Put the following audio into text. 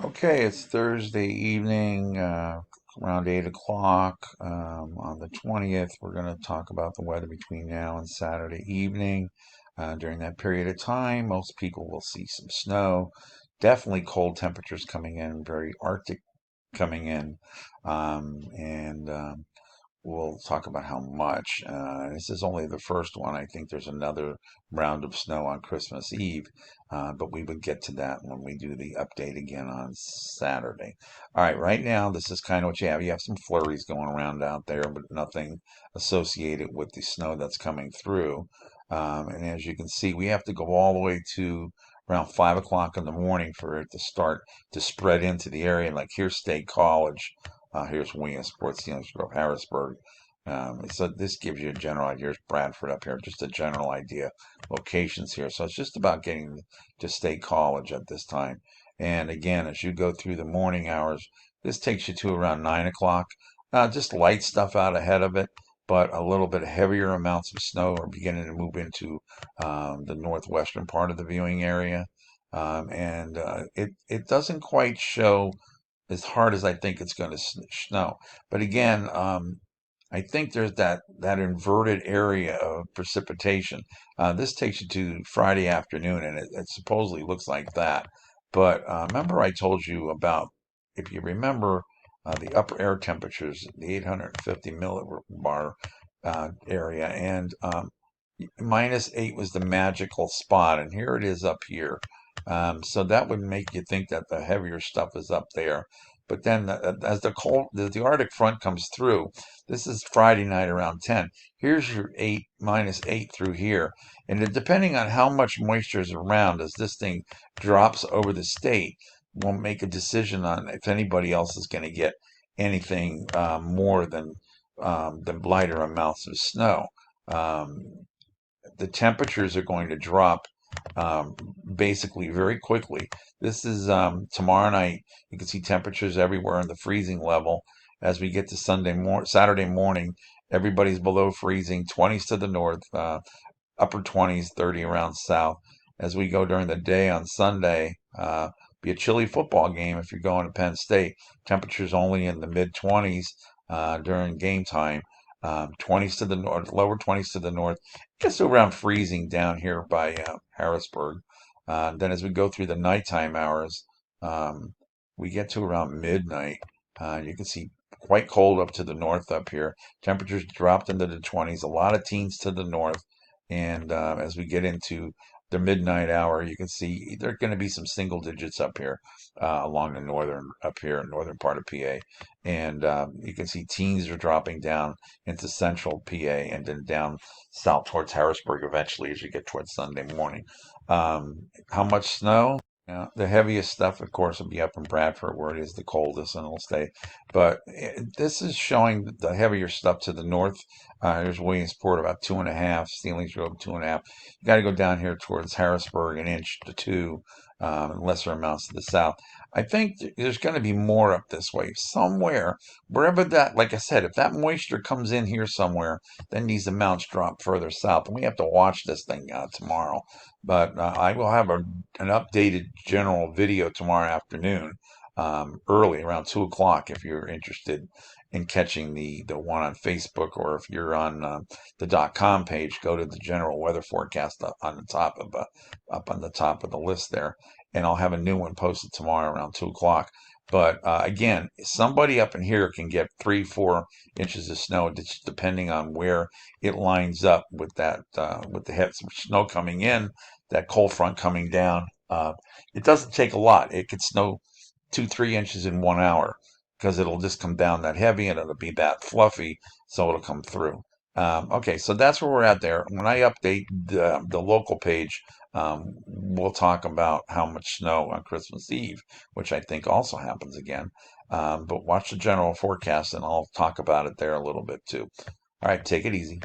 Okay, it's Thursday evening, around 8 o'clock on the 20th. We're going to talk about the weather between now and Saturday evening. During that period of time, most people will see some snow. Definitely cold temperatures coming in, very Arctic coming in. And we'll talk about how much. This is only the first one. I think there's another round of snow on Christmas Eve, but we would get to that when we do the update again on Saturday. All right, right now, this is kind of what you have. You have some flurries going around out there, but nothing associated with the snow that's coming through. And as you can see, we have to go all the way to around 5 o'clock in the morning for it to start to spread into the area. Like here's State College. Here's Williamsport, Selinsgrove, Harrisburg. So this gives you a general idea. Here's Bradford up here, just a general idea. Locations here. So it's just about getting to State College at this time. And again, as you go through the morning hours, this takes you to around 9 o'clock. Just light stuff out ahead of it, but a little bit heavier amounts of snow are beginning to move into the northwestern part of the viewing area. And it doesn't quite show as hard as I think it's going to snow. But again, I think there's that inverted area of precipitation. This takes you to Friday afternoon, and it supposedly looks like that. But remember, I told you about, if you remember, the upper air temperatures, the 850 millibar area, and -8 was the magical spot, and here it is up here. So that would make you think that the heavier stuff is up there. But then, as the Arctic front comes through, this is Friday night around 10. Here's your -8 through here, and depending on how much moisture is around, as this thing drops over the state, we'll make a decision on if anybody else is going to get anything more than lighter amounts of snow. Um, the temperatures are going to drop um, basically very quickly. This is tomorrow night. You can see temperatures everywhere in the freezing level. As we get to Saturday morning, everybody's below freezing. 20s to the north, upper 20s, 30 around south. As we go during the day on Sunday, be a chilly football game if you're going to Penn State. Temperatures only in the mid 20s during game time. 20s to the north, lower 20s to the north, just around freezing down here by Harrisburg. Then as we go through the nighttime hours, um, we get to around midnight. You can see quite cold up to the north up here. Temperatures dropped into the 20s, a lot of teens to the north. And as we get into the midnight hour, you can see there are going to be some single digits up here along the northern part of PA. And you can see teens are dropping down into central PA and then down south towards Harrisburg eventually as you get towards Sunday morning. How much snow? The heaviest stuff, of course, will be up in Bradford, where it is the coldest, and it'll stay. But this is showing the heavier stuff to the north. There's Williamsport about 2.5, Selinsgrove 2.5. You got to go down here towards Harrisburg, an inch to two, lesser amounts to the south. I think there's going to be more up this way somewhere, wherever that. Like I said, if that moisture comes in here somewhere, then these amounts drop further south, and we have to watch this thing tomorrow. But I will have an updated general video tomorrow afternoon, early around 2 o'clock, if you're interested in catching the one on Facebook, or if you're on the .com page, go to the general weather forecast on the top of up on the top of the list there, and I'll have a new one posted tomorrow around 2 o'clock. But again, somebody up in here can get 3, 4 inches of snow, just depending on where it lines up with that with the head snow coming in, that cold front coming down. It doesn't take a lot. It could snow 2, 3 inches in 1 hour because it'll just come down that heavy and it'll be that fluffy, so it'll come through. Okay, so that's where we're at there. When I update the local page, we'll talk about how much snow on Christmas Eve, which I think also happens again. But watch the general forecast and I'll talk about it there a little bit too. All right, take it easy.